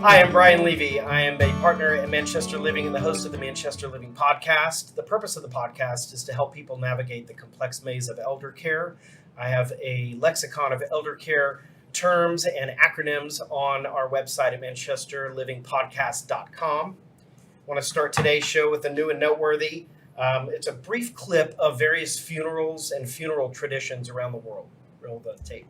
Hi, I'm Brian Levy. I am a partner at Manchester Living and the host of the Manchester Living podcast. The purpose of the podcast is to help people navigate the complex maze of elder care. I have a lexicon of elder care terms and acronyms on our website at manchesterlivingpodcast.com. I want to start today's show with a new and noteworthy. It's a brief clip of various funerals and funeral traditions around the world. Roll the tape.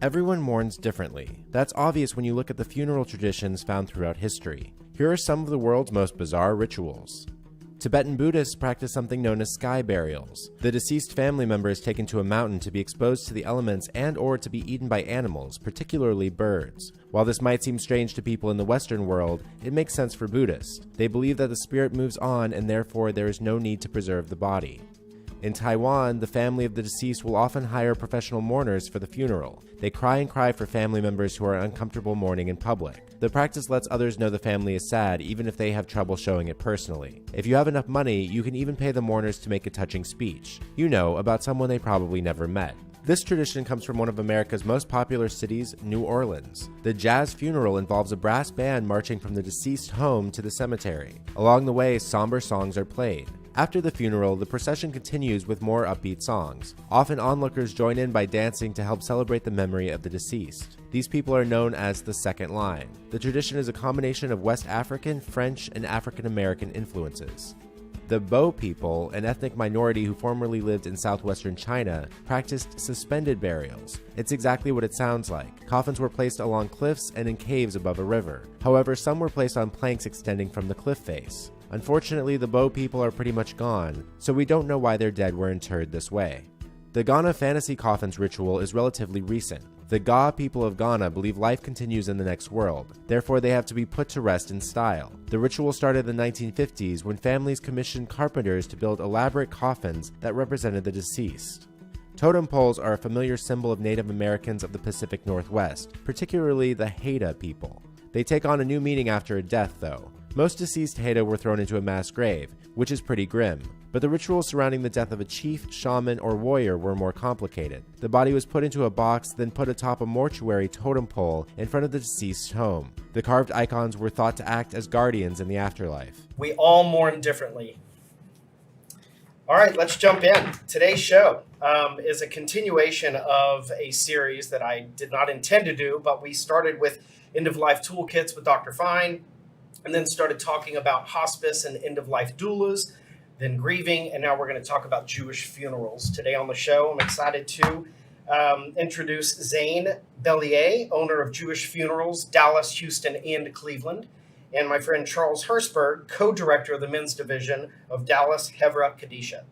Everyone mourns differently. That's obvious when you look at the funeral traditions found throughout history. Here are some of the world's most bizarre rituals. Tibetan Buddhists practice something known as sky burials. The deceased family member is taken to a mountain to be exposed to the elements and/or to be eaten by animals, particularly birds. While this might seem strange to people in the Western world, it makes sense for Buddhists. They believe that the spirit moves on and therefore there is no need to preserve the body. In Taiwan, the family of the deceased will often hire professional mourners for the funeral. They cry and cry for family members who are uncomfortable mourning in public. The practice lets others know the family is sad, even if they have trouble showing it personally. If you have enough money, you can even pay the mourners to make a touching speech. You know, about someone they probably never met. This tradition comes from one of America's most popular cities, New Orleans. The jazz funeral involves a brass band marching from the deceased home to the cemetery. Along the way, somber songs are played. After the funeral, the procession continues with more upbeat songs. Often onlookers join in by dancing to help celebrate the memory of the deceased. These people are known as the second line. The tradition is a combination of West African, French, and African American influences. The Bo people, an ethnic minority who formerly lived in southwestern China, practiced suspended burials. It's exactly what it sounds like. Coffins were placed along cliffs and in caves above a river. However, some were placed on planks extending from the cliff face. Unfortunately, the Bo people are pretty much gone, so we don't know why their dead were interred this way. The Ghana fantasy coffins ritual is relatively recent. The Ga people of Ghana believe life continues in the next world, therefore they have to be put to rest in style. The ritual started in the 1950s when families commissioned carpenters to build elaborate coffins that represented the deceased. Totem poles are a familiar symbol of Native Americans of the Pacific Northwest, particularly the Haida people. They take on a new meaning after a death, though. Most deceased Haida were thrown into a mass grave, which is pretty grim, but the rituals surrounding the death of a chief, shaman, or warrior were more complicated. The body was put into a box, then put atop a mortuary totem pole in front of the deceased's home. The carved icons were thought to act as guardians in the afterlife. We all mourn differently. All right, let's jump in. Today's show is a continuation of a series that I did not intend to do, but we started with end-of-life toolkits with Dr. Fine, and then started talking about hospice and end-of-life doulas, then grieving, and now we're going to talk about Jewish funerals. Today on the show, I'm excited to introduce Zane, Belyea, owner of Jewish Funerals, Dallas, Houston, and Cleveland, and my friend Charles Hirschberg, co-director of the men's division of Dallas, Chevra, Kadisha.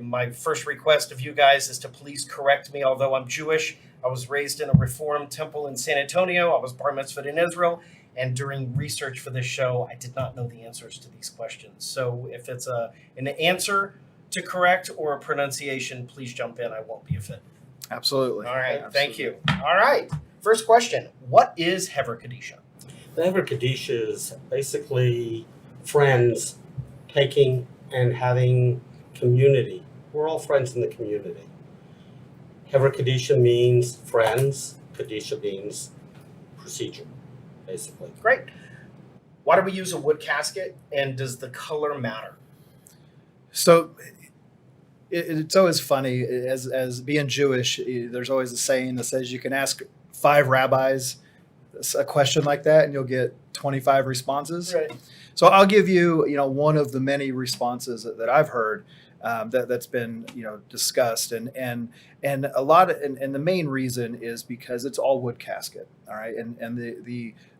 My first request of you guys is to please correct me, although I'm Jewish. I was raised in a Reformed temple in San Antonio. I was bar mitzvahed in Israel. And during research for this show, I did not know the answers to these questions. So if it's an answer to correct or a pronunciation, please jump in. I won't be offended. Absolutely. All right. Absolutely. Thank you. All right. First question. What is Chevra Kadisha? The Chevra Kadisha is basically friends taking and having community. We're all friends in the community. Chevra Kadisha means friends. Kadisha means procedure. Basically. Great. Why do we use a wood casket, and does the color matter? So it's always funny, as being Jewish, there's always a saying that says you can ask 5 rabbis a question like that and you'll get 25 responses. Right. So I'll give you, one of the many responses that I've heard that's been, discussed, and a lot of, and the main reason is because it's all wood casket. All right. And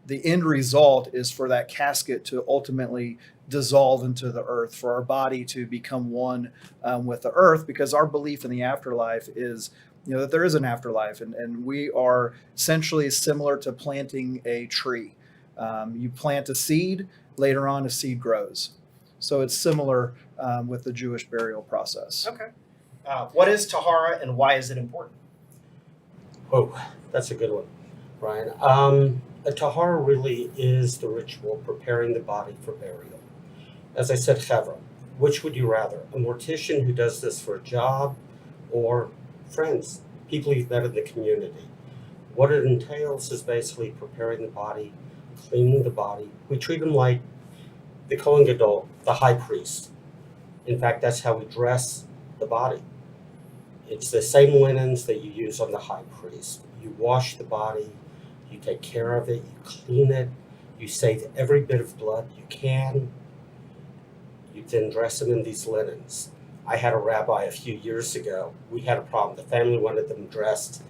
the end result is for that casket to ultimately dissolve into the earth, for our body to become one with the earth, because our belief in the afterlife is, that there is an afterlife, and we are essentially similar to planting a tree. You plant a seed, later on a seed grows. So it's similar with the Jewish burial process. Okay. What is Tahara, and why is it important? Oh, that's a good one, Brian. A Tahara really is the ritual preparing the body for burial. As I said, Chevra, which would you rather? A mortician who does this for a job, or friends, people you've met in the community? What it entails is basically preparing the body cleaning the body. We treat him like the Kohen Gadol, the high priest. In fact, that's how we dress the body. It's the same linens that you use on the high priest. You wash the body, you take care of it, you clean it, you save every bit of blood you can. You then dress him in these linens. I had a rabbi a few years ago. We had a problem. The family wanted them dressed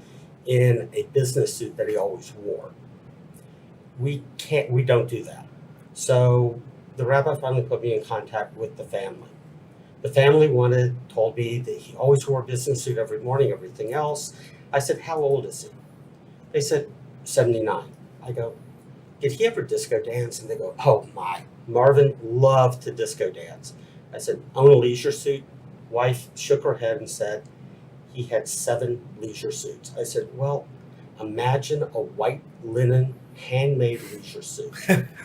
in a business suit that he always wore. We don't do that. So the rabbi finally put me in contact with the family. The family told me that he always wore a business suit every morning, everything else. I said, how old is he? They said, 79. I go, did he ever disco dance? And they go, oh my, Marvin loved to disco dance. I said, own a leisure suit? Wife shook her head and said, he had 7 leisure suits. I said, well, imagine a white linen handmade leisure suit.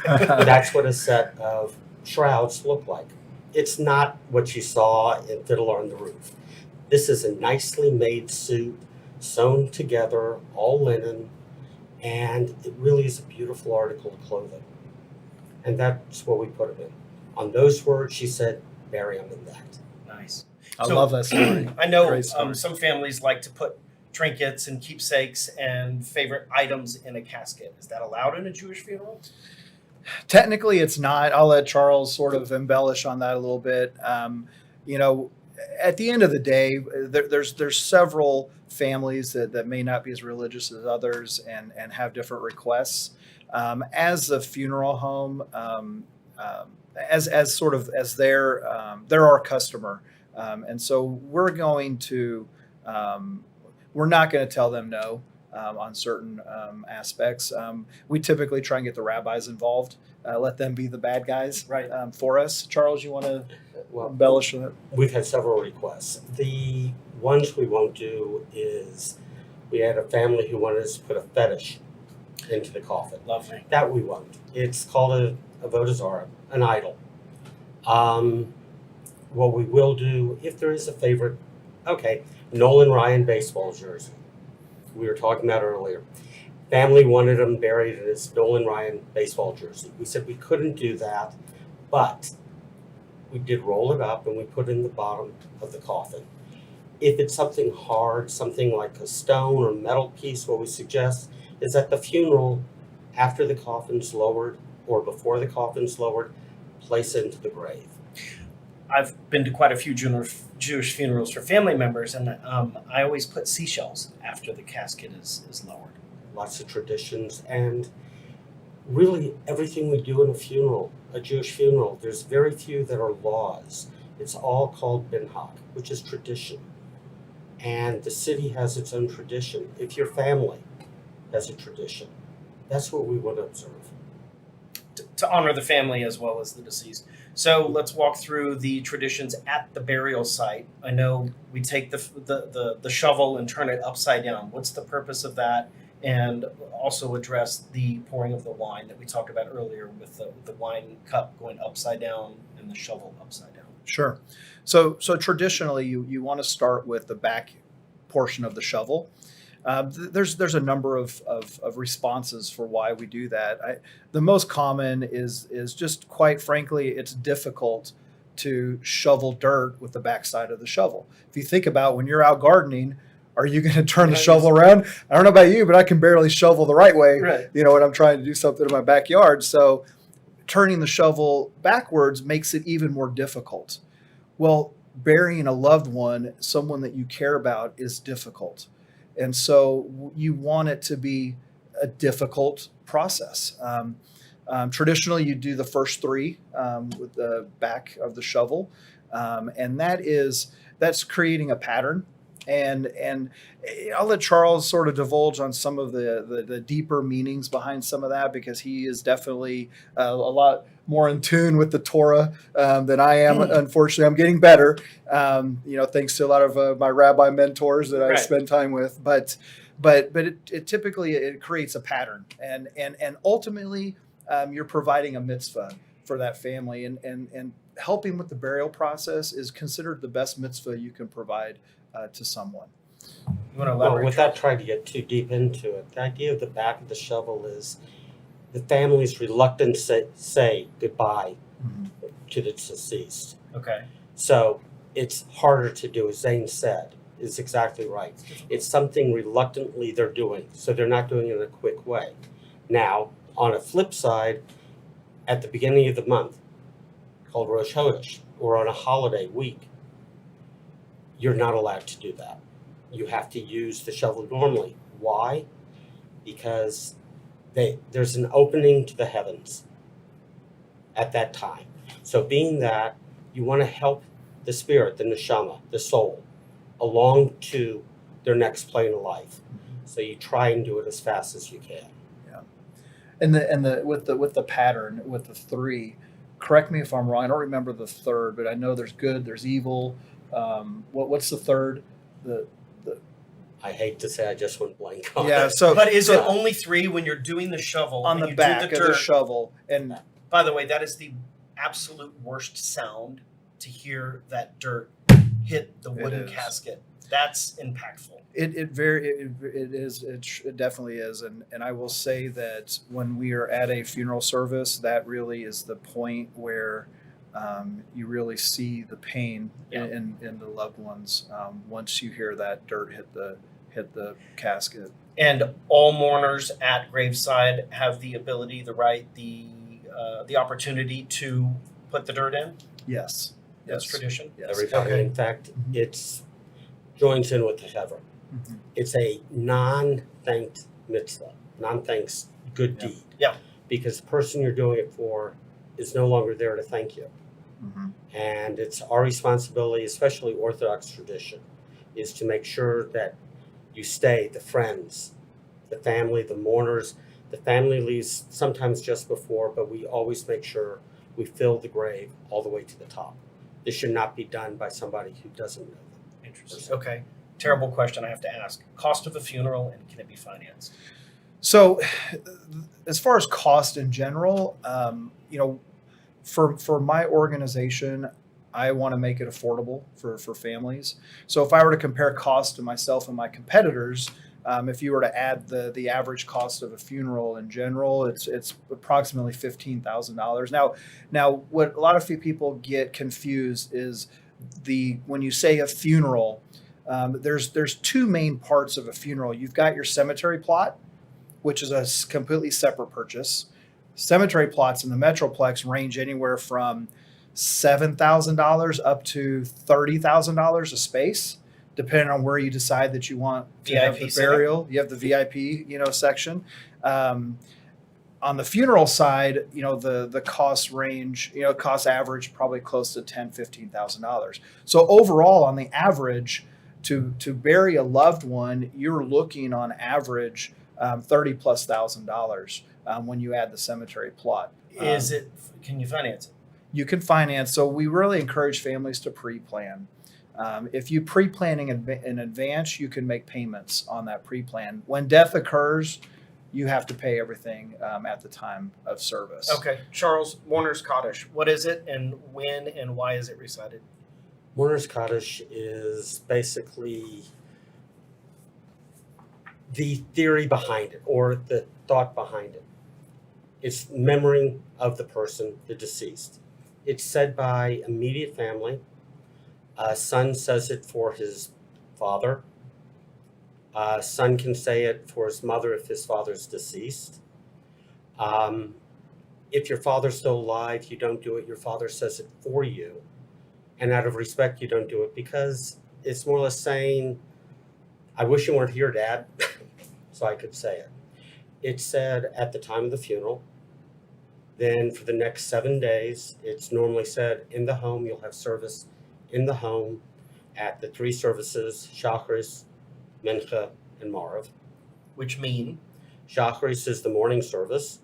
That's what a set of shrouds look like. It's not what you saw in Fiddler on the Roof. This is a nicely made suit, sewn together, all linen, and it really is a beautiful article of clothing. And that's what we put him in. On those words, she said, bury him in that. Nice. I love that story. I know Great story. some families like to put trinkets and keepsakes and favorite items in a casket. Is that allowed in a Jewish funeral? Technically, it's not. I'll let Charles sort of embellish on that a little bit. At the end of the day, there's several families that may not be as religious as others and have different requests. As a funeral home, as they're our customer, and so we're not going to tell them no. On certain aspects. We typically try and get the rabbis involved, let them be the bad guys for us. Charles, you want to embellish on that? We've had several requests. The ones we won't do is we had a family who wanted us to put a fetish into the coffin. Lovely. That we won't. It's called a avodah zarah, an idol. What we will do, if there is a favorite, Nolan Ryan baseball jersey. We were talking about earlier. Family wanted him buried in his Nolan Ryan baseball jersey. We said we couldn't do that, but we did roll it up and we put it in the bottom of the coffin. If it's something hard, something like a stone or metal piece, what we suggest is at the funeral, after the coffin's lowered or before the coffin's lowered, place it into the grave. I've been to quite a few Jewish funerals for family members, and I always put seashells after the casket is lowered. Lots of traditions, and really everything we do in a Jewish funeral, there's very few that are laws. It's all called binhag, which is tradition. And the city has its own tradition. If your family has a tradition, that's what we want to observe. To honor the family as well as the deceased. So let's walk through the traditions at the burial site. I know we take the shovel and turn it upside down. What's the purpose of that? And also address the pouring of the wine that we talked about earlier with the wine cup going upside down and the shovel upside down. Sure. So traditionally, you want to start with the back portion of the shovel. There's a number of responses for why we do that. The most common is just, quite frankly, it's difficult to shovel dirt with the backside of the shovel. If you think about when you're out gardening, are you going to turn the shovel around? I don't know about you, but I can barely shovel the right way. Right. When I'm trying to do something in my backyard. So turning the shovel backwards makes it even more difficult. Well, burying a loved one, someone that you care about, is difficult. And so you want it to be a difficult process. Traditionally, you do the first 3 with the back of the shovel, and that's creating a pattern. And I'll let Charles sort of divulge on some of the deeper meanings behind some of that, because he is definitely a lot more in tune with the Torah than I am. Unfortunately, I'm getting better, thanks to a lot of my rabbi mentors that I spend time with. But it typically creates a pattern, and ultimately you're providing a mitzvah for that family, and helping with the burial process is considered the best mitzvah you can provide to someone. You want to elaborate? Without trying to get too deep into it, the idea of the back of the shovel is the family's reluctant to say goodbye Mhm. to the deceased. Okay. So it's harder to do, as Zane said, is exactly right. It's something reluctantly they're doing, so they're not doing it in a quick way. Now, on a flip side, at the beginning of the month, called Rosh Chodesh, or on a holiday week, you're not allowed to do that. You have to use the shovel normally. Why? Because there's an opening to the heavens at that time. So being that, you want to help the spirit, the neshama, the soul, along to their next plane of life. So you try and do it as fast as you can. And the with the pattern with the three, correct me if I'm wrong. I don't remember the third, but I know there's good, there's evil. What's the third? The I hate to say I just went blank on yeah. it. So But is it so only 3 when you're doing the shovel on and the you back do of the the dirt? shovel and By the way, that is the absolute worst sound to hear that dirt hit the wooden is. casket. That's impactful. it is it definitely is, and I will say that when we are at a funeral service, that really is the point where you really see the pain Yeah. in the loved ones once you hear that dirt hit the casket. And all mourners at graveside have the ability, the right, the opportunity to put the dirt in. Yes, That's yes, tradition. yes. Everybody, Okay. in fact, Mhm. it's joins in with the Chevra. Mhm. It's a non-thanked mitzvah, non-thanks good Yeah. deed. Yeah. Because the person you're doing it for is no longer there to thank you. Mhm. And it's our responsibility, especially Orthodox tradition, is to make sure that you stay, the friends, the family, the mourners. The family leaves sometimes just before, but we always make sure we fill the grave all the way to the top. This should not be done by somebody who doesn't know them. Interesting. Okay. Terrible question I have to ask. Cost of a funeral, and can it be financed? So, as far as cost in general, for my organization, I want to make it affordable for families. So, if I were to compare cost to myself and my competitors, if you were to add the average cost of a funeral in general, it's approximately $15,000. Now, what a lot of people get confused is when you say a funeral, there's two main parts of a funeral. You've got your cemetery plot, which is a completely separate purchase. Cemetery plots in the Metroplex range anywhere from $7,000 up to $30,000 a space, depending on where you decide that you want to have VIP the center? burial. You have the VIP, section. On the funeral side, the cost range, cost average probably close to $10,000-$15,000. So overall, on the average, to bury a loved one, you're looking on average $30,000+ when you add the cemetery plot. Can you finance it? You can finance. So we really encourage families to pre-plan. If you pre-planning in advance, you can make payments on that pre-plan. When death occurs, you have to pay everything at the time of service. Okay. Charles, Mourner's Kaddish. What is it, and when and why is it recited? Mourner's Kaddish is basically the theory behind it, or the thought behind it. It's memory of the person, the deceased. It's said by immediate family. A son says it for his father. A son can say it for his mother if his father's deceased. If your father's still alive, you don't do it. Your father says it for you. And out of respect, you don't do it, because it's more or less saying, I wish you weren't here, Dad, so I could say it. It's said at the time of the funeral. Then for the next 7 days, it's normally said in the home. You'll have service in the home at the 3 services, Shachris, Mincha, and Marav. Which mean? Shachris is the morning service,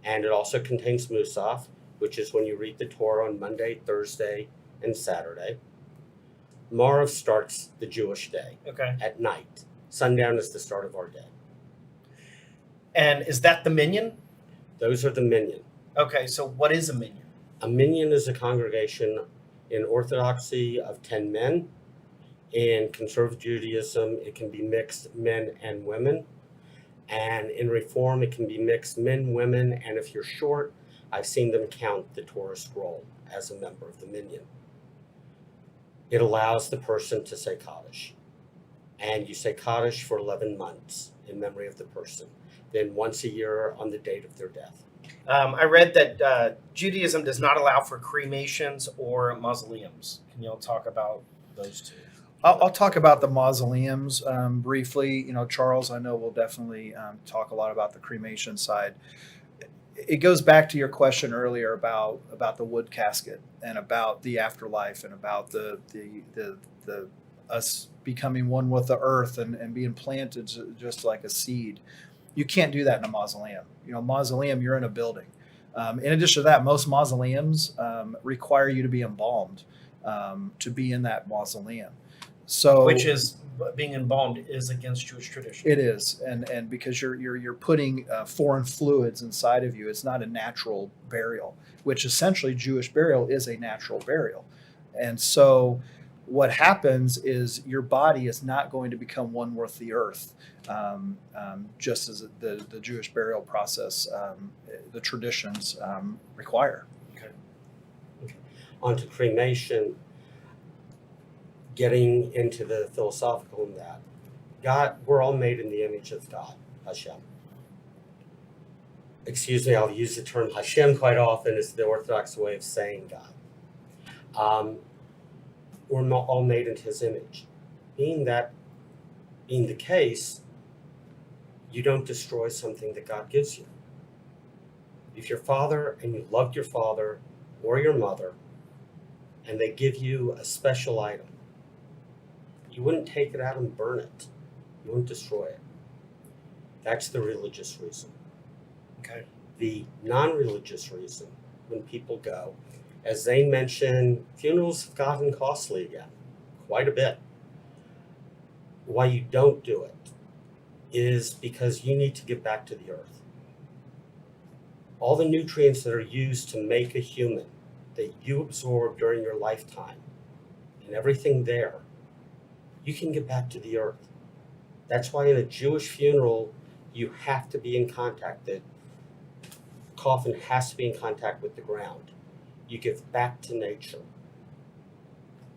and it also contains Musaf, which is when you read the Torah on Monday, Thursday, and Saturday. Marav starts the Jewish day Okay. at night. Sundown is the start of our day. And is that the minyan? Those are the minyan. Okay, so what is a minyan? A minyan is a congregation in Orthodoxy of 10 men. In Conservative Judaism, it can be mixed men and women. And in Reform, it can be mixed men, women, and if you're short, I've seen them count the Torah scroll as a member of the minyan. It allows the person to say Kaddish. And you say Kaddish for 11 months in memory of the person. Then once a year on the date of their death. I read that Judaism does not allow for cremations or mausoleums. Can you all talk about those two? I'll talk about the mausoleums briefly. Charles, I know will definitely talk a lot about the cremation side. It goes back to your question earlier about the wood casket and about the afterlife and about the us becoming one with the earth and being planted just like a seed. You can't do that in a mausoleum. Mausoleum, you're in a building. In addition to that, most mausoleums require you to be embalmed to be in that mausoleum. So, which is being embalmed is against Jewish tradition. It is, and because you're putting foreign fluids inside of you, it's not a natural burial. Which essentially Jewish burial is a natural burial, and so what happens is your body is not going to become one with the earth, just as the Jewish burial process, the traditions require. Okay. On to cremation. Getting into the philosophical in that. God, we're all made in the image of God, Hashem. Excuse me, I'll use the term Hashem quite often as the Orthodox way of saying God. We're all made into his image. Being the case, you don't destroy something that God gives you. If your father and you loved your father or your mother, and they give you a special item, you wouldn't take it out and burn it. You wouldn't destroy it. That's the religious reason. Okay. The non-religious reason, when people go, as Zane mentioned, funerals have gotten costly again, quite a bit. Why you don't do it is because you need to give back to the earth. All the nutrients that are used to make a human that you absorb during your lifetime and everything there, you can get back to the earth. That's why in a Jewish funeral, you have to be in contact. The coffin has to be in contact with the ground. You give back to nature.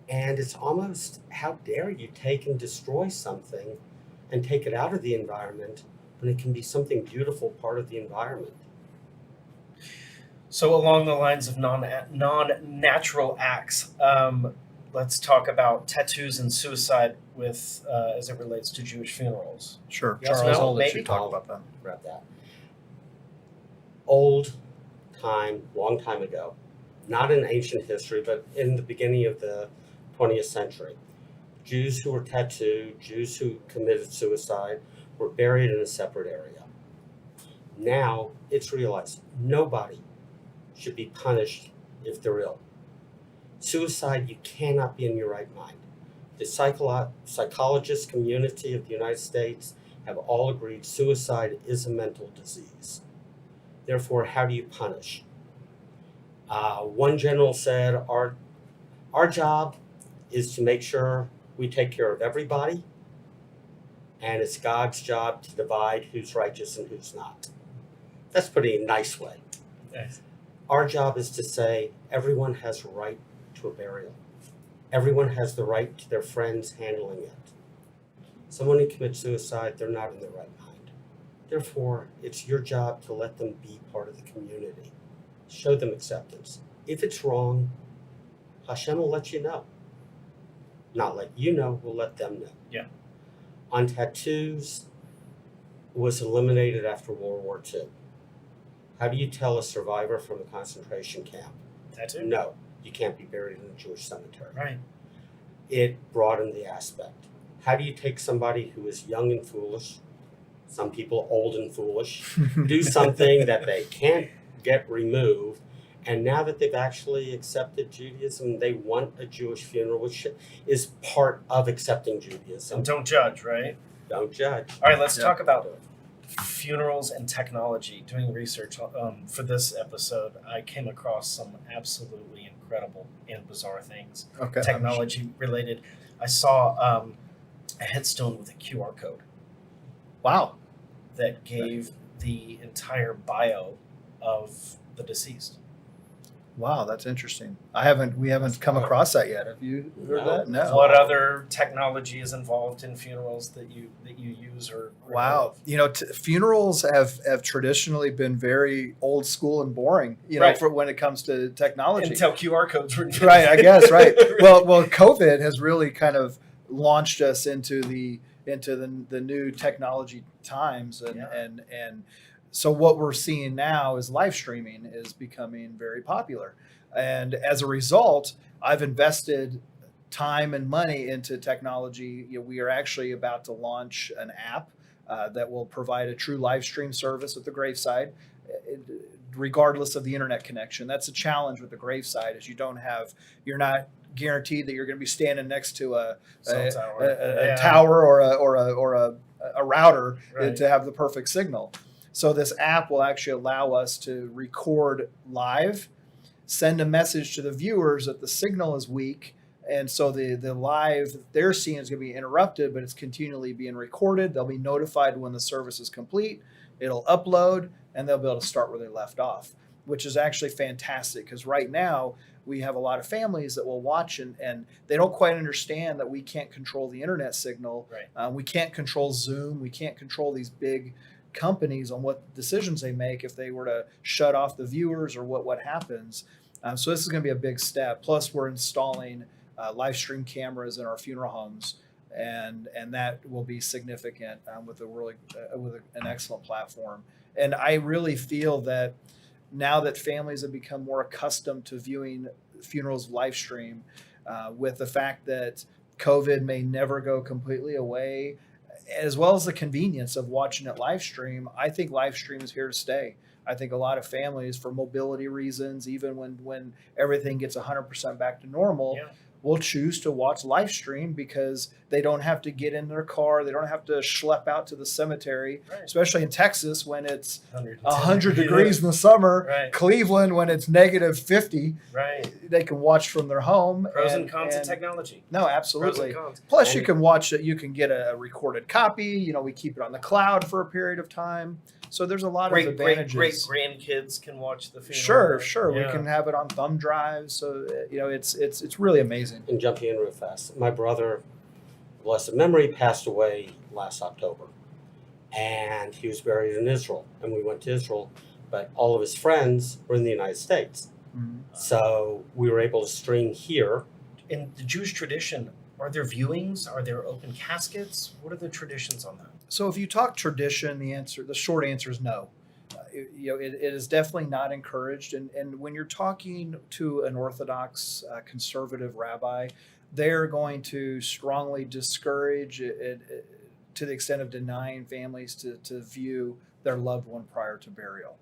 And it's almost, how dare you take and destroy something and take it out of the environment when it can be something beautiful part of the environment. So along the lines of non-natural acts, let's talk about tattoos and suicide with as it relates to Jewish funerals. Sure, Yes, Charles, no, I'll let maybe? you talk about that. Grab that. Old time, long time ago, not in ancient history, but in the beginning of the 20th century, Jews who were tattooed, Jews who committed suicide, were buried in a separate area. Now it's realized nobody should be punished if they're ill. Suicide, you cannot be in your right mind. The psychologist community of the United States have all agreed suicide is a mental disease. Therefore, how do you punish? One general said, our job is to make sure we take care of everybody, and it's God's job to divide who's righteous and who's not. That's pretty nice way. Yes. Our job is to say everyone has a right to a burial. Everyone has the right to their friends handling it. Someone who commits suicide, they're not in their right mind. Therefore, it's your job to let them be part of the community. Show them acceptance. If it's wrong, Hashem will let you know. Not let you know, we'll let them know. Yeah. On tattoos, was eliminated after World War II. How do you tell a survivor from a concentration camp? Tattoo? No, you can't be buried in a Jewish cemetery. Right. It broadened the aspect. How do you take somebody who is young and foolish, some people old and foolish, do something that they can't get removed, and now that they've actually accepted Judaism, they want a Jewish funeral, which is part of accepting Judaism. And don't judge, right? Don't judge. All right, let's talk about funerals and technology. Doing research for this episode, I came across some absolutely incredible and bizarre things. Okay. Technology related. I saw a headstone with a QR code. Wow. that gave the entire bio of the deceased. Wow, that's interesting. We haven't come across that yet. Have you heard No. that? No. What other technology is involved in funerals that you use or know Wow. of? Funerals have traditionally been very old school and boring, Right. for when it comes to technology. Until QR codes were invented. Right, I guess, right. Well, COVID has really kind of launched us into the new technology times, and so what we're seeing now is live streaming is becoming very popular, and as a result, I've invested time and money into technology. We are actually about to launch an app that will provide a true live stream service at the graveside, regardless of the internet connection. That's a challenge with the graveside, is you're not guaranteed that you're going to be standing next to a tower or a router Right. to have the perfect signal. So this app will actually allow us to record live, send a message to the viewers that the signal is weak, and so the live that they're seeing is going to be interrupted, but it's continually being recorded. They'll be notified when the service is complete. It'll upload, and they'll be able to start where they left off, which is actually fantastic, because right now we have a lot of families that will watch and they don't quite understand that we can't control the internet signal. Right. We can't control Zoom. We can't control these big companies on what decisions they make if they were to shut off the viewers or what happens. So this is going to be a big step. Plus, we're installing live stream cameras in our funeral homes, and that will be significant with an excellent platform. And I really feel that now that families have become more accustomed to viewing funerals live stream, with the fact that COVID may never go completely away, as well as the convenience of watching it live stream, I think live stream is here to stay. I think a lot of families, for mobility reasons, even when everything gets 100% back to normal, will choose to watch live stream because they don't have to get in their car. They don't have to schlep out to the cemetery, Right. especially in Texas when it's 110 100 degrees in the summer. Right. Cleveland when it's negative 50. Right. They can watch from their home. Pros and cons of technology. No, Pros absolutely. and cons. Plus, you can watch it. You can get a recorded copy. We keep it on the cloud for a period of time. So there's a lot of advantages. Great grandkids can watch the funeral. Sure. Yeah. We can have it on thumb drives. So it's really amazing. And jumping in real fast, my brother, blessed memory, passed away last October, and he was buried in Israel, and we went to Israel, but all of his friends were in the United States, so we were able to stream here. In the Jewish tradition, are there viewings? Are there open caskets? What are the traditions on that? So if you talk tradition, the short answer is no. It is definitely not encouraged. And when you're talking to an Orthodox conservative rabbi, they're going to strongly discourage it to the extent of denying families to view their loved one prior to burial.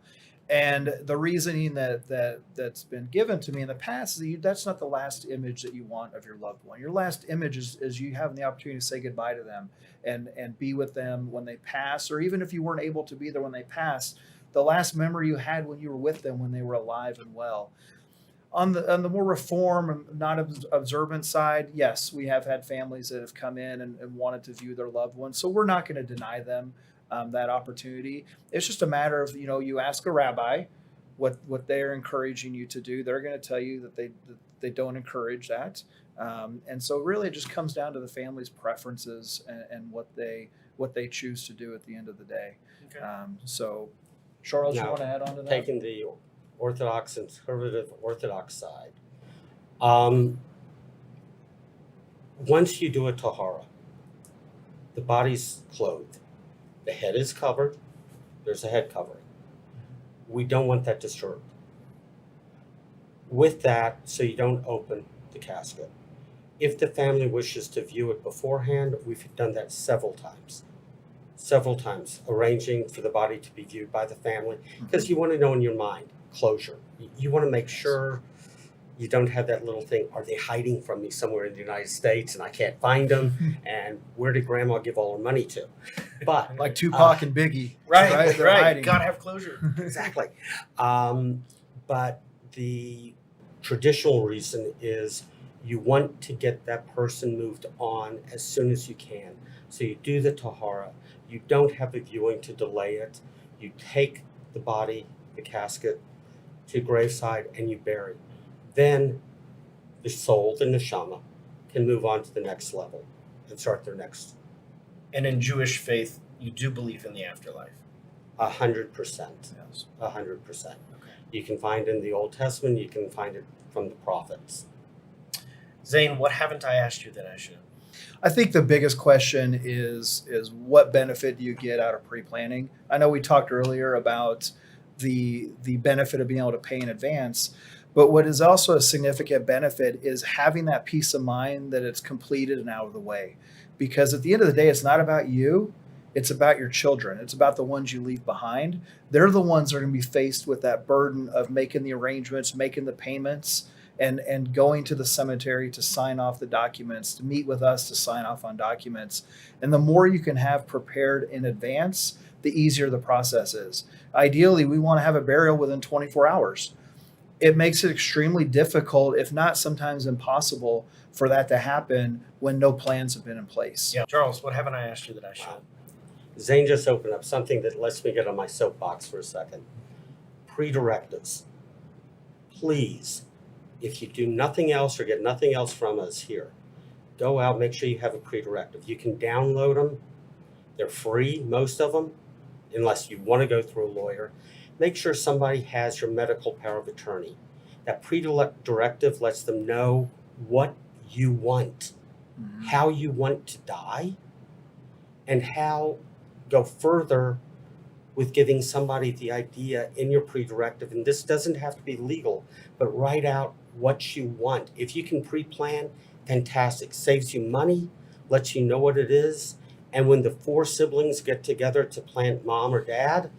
And the reasoning that's been given to me in the past is that's not the last image that you want of your loved one. Your last image is you having the opportunity to say goodbye to them and be with them when they pass, or even if you weren't able to be there when they pass, the last memory you had when you were with them when they were alive and well. On the more reform and not observant side, yes, we have had families that have come in and wanted to view their loved ones. So we're not going to deny them that opportunity. It's just a matter of, you ask a rabbi what they're encouraging you to do. They're going to tell you that they don't encourage that. And so really it just comes down to the family's preferences and what they choose to do at the end of the day. Okay. So Charles, you Now, want to add on to that? Taking the Orthodox and conservative Orthodox side, once you do a tahara, the body's clothed, the head is covered, there's a head covering. We don't want that disturbed. With that, so you don't open the casket. If the family wishes to view it beforehand, we've done that several times, arranging for the body to be viewed by the family, because you want to know in your mind closure. You want to make sure you don't have that little thing, are they hiding from me somewhere in the United States and I can't find them, and where did grandma give all her money to? But Like Tupac and Biggie. Right. They're hiding. Gotta have closure. exactly. But the traditional reason is You want to get that person moved on as soon as you can. So you do the tahara. You don't have a viewing to delay it. You take the body, the casket, to graveside and you bury. Then the soul, the neshama, can move on to the next level and start their next. And in Jewish faith, you do believe in the afterlife. 100%. Yes. 100%. Okay. You can find in the Old Testament, you can find it from the prophets. Zane, what haven't I asked you that I should? I think the biggest question is what benefit do you get out of pre-planning? I know we talked earlier about the benefit of being able to pay in advance, but what is also a significant benefit is having that peace of mind that it's completed and out of the way. Because at the end of the day, it's not about you, it's about your children. It's about the ones you leave behind. They're the ones that are going to be faced with that burden of making the arrangements, making the payments, and going to the cemetery to sign off the documents, to meet with us to sign off on documents. And the more you can have prepared in advance, the easier the process is. Ideally, we want to have a burial within 24 hours. It makes it extremely difficult, if not sometimes impossible, for that to happen when no plans have been in place. Yeah. Charles, what haven't I asked you that I should? Zane just opened up something that lets me get on my soapbox for a second. Pre-directives. Please, if you do nothing else or get nothing else from us here, go out, make sure you have a pre-directive. You can download them. They're free, most of them, unless you want to go through a lawyer. Make sure somebody has your medical power of attorney. That pre-directive lets them know what you want, how you want to die, and how go further with giving somebody the idea in your pre-directive. And this doesn't have to be legal, but write out what you want. If you can pre-plan, fantastic. Saves you money, lets you know what it is. And when the 4 siblings get together to plant mom or dad,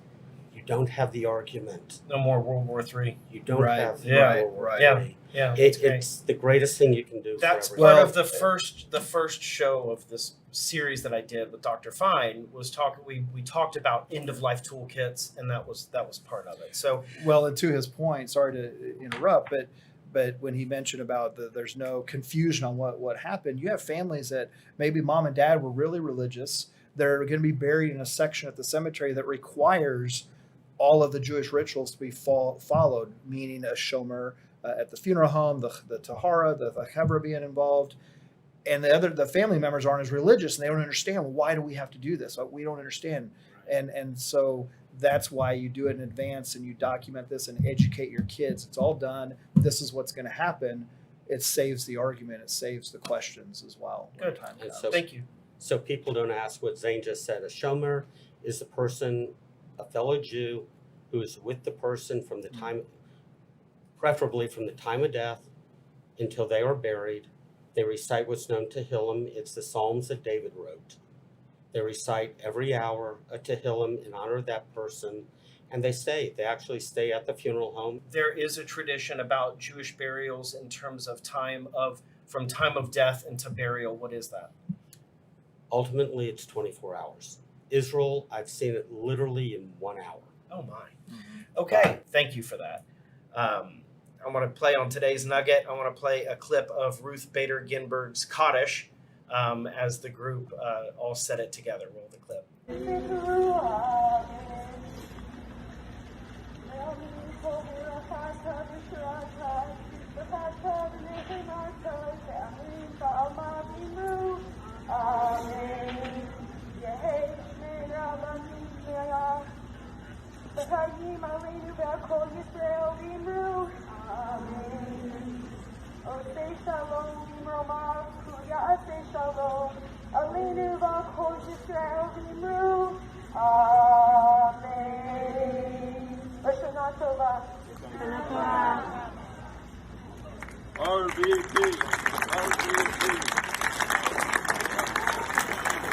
you don't have the argument. No more World War III. You don't have Yeah. World War Yeah. III. Yeah, that's great. It's the greatest thing you can do. That's for part everybody. of the first show of this series that I did with Dr. Fine was we talked about end of life toolkits, and that was part of it. So Well, and to his point, sorry to interrupt, but when he mentioned about there's no confusion on what happened, you have families that maybe mom and dad were really religious. They're going to be buried in a section at the cemetery that requires all of the Jewish rituals to be followed, meaning a shomer at the funeral home, the tahara, the Chevra being involved. And the family members aren't as religious, and they don't understand, well, why do we have to do this? We don't understand. And so that's why you do it in advance and you document this and educate your kids. It's all done. This is what's going to happen. It saves the argument. It saves the questions as well. when Good. time And comes. so- thank you. So people don't ask what Zane just said. A shomer is a person, a fellow Jew, who is with the person from the time, preferably from the time of death until they are buried. They recite what's known Tehillim. It's the Psalms that David wrote. They recite every hour a Tehillim in honor of that person, and they actually stay at the funeral home. There is a tradition about Jewish burials in terms of from time of death into burial. What is that? Ultimately, it's 24 hours. Israel, I've seen it literally in 1 hour. Oh my. Mhm. Okay, thank you for that. I want to play on today's nugget. I want to play a clip of Ruth Bader Ginsburg's Kaddish as the group all said it together. Roll the clip.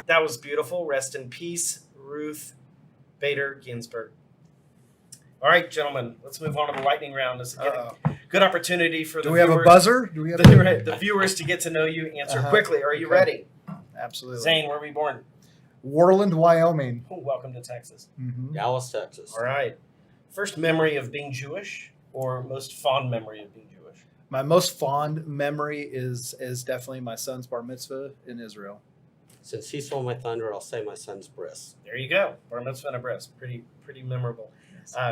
That was beautiful. Rest in peace, Ruth Bader Ginsburg. All right, gentlemen, let's move on to the lightning round. This is a good opportunity for the Do we have a viewers, buzzer? Do we have the viewers to get to know you. Answer Uh-huh. quickly. Are you Okay. ready? Absolutely. Zane, where were you born? Worland, Wyoming. Oh, welcome to Texas. Mm-hmm. Dallas, Texas. All right. First memory of being Jewish or most fond memory of being Jewish? My most fond memory is definitely my son's bar mitzvah in Israel. Since he stole my thunder, I'll say my son's bris. There you go. Bar mitzvah and a bris. Pretty memorable.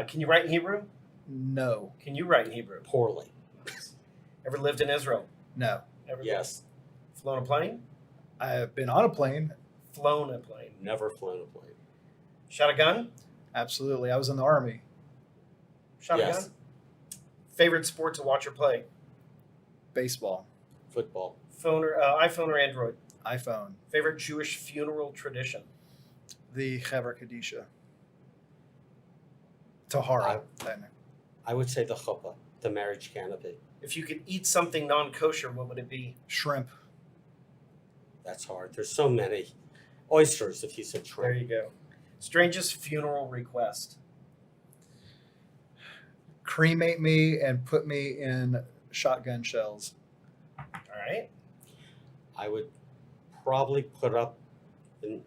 Can you write in Hebrew? No, Can you write in Hebrew? Poorly. Ever lived in Israel? no. Ever Yes. flown a plane? I have been on a plane. Flown a plane. Never flown a plane. Shot a gun? Absolutely. I was in the Army. Shot Yes. a gun? Favorite sport to watch or play? Baseball. Football. Phone or iPhone or Android? iPhone. Favorite Jewish funeral tradition? The Chevra Kadisha. Tahara. I would say the chuppah, the marriage canopy. If you could eat something non-kosher, what would it be? Shrimp. That's hard. There's so many. Oysters, if you said There shrimp. you go. Strangest funeral request? Cremate me and put me in shotgun shells. All right. I would probably put up a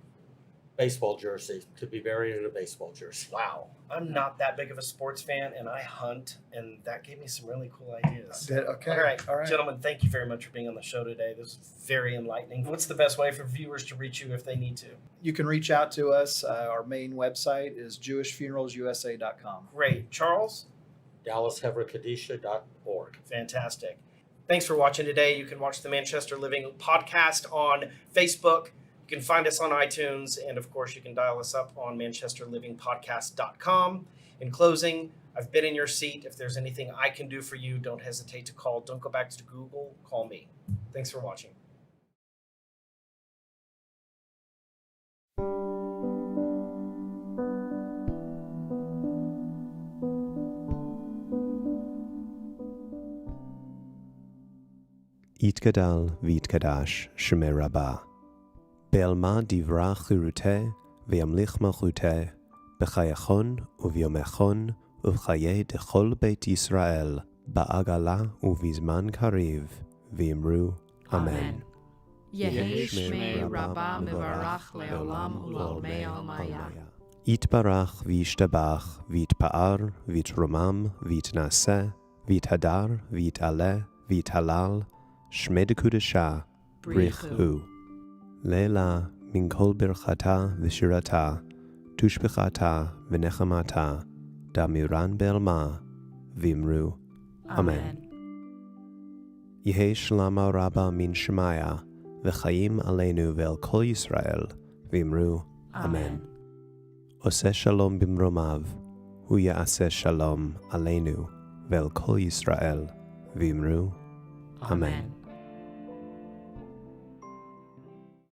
baseball jersey, to be buried in a baseball jersey. Wow. I'm not that big of a sports fan, and I hunt, and that gave me some really cool ideas. Okay. All right. All right. Gentlemen, thank you very much for being on the show today. This is very enlightening. What's the best way for viewers to reach you if they need to? You can reach out to us. Our main website is jewishfuneralsusa.com. Great. Charles? DallasHevraKadisha.org. Fantastic. Thanks for watching today. You can watch the Manchester Living podcast on Facebook. You can find us on iTunes. And, of course, you can dial us up on manchesterlivingpodcast.com. In closing, I've been in your seat. If there's anything I can do for you, don't hesitate to call. Don't go back to Google. Call me. Thanks for watching. יתגדל ויתקדש שמי רבה. בעלמא דברה חירותה וימליך מלכותה, בחייכון וביומכון ובחיי דכל בית ישראל, בעגלה ובזמן קריב, ואמרו אמן. יהי שמי רבה מברך לעולם ולעולמי עלמיה. יתברך וישתבח ויתפאר ויתרומם ויתנשא ויתהדר ויתעלה ויתהלל, שמי דקודשה בריך הוא. לילה מן כל ברכתה ושירתה, תושבחתה ונחמתה, דמירן בעלמה, ואמרו אמן. יהי שלמה רבה מן שמיה, וחיים עלינו ועל כל ישראל, ואמרו אמן. עושה שלום במרומיו, הוא יעשה שלום עלינו ועל כל ישראל, ואמרו אמן.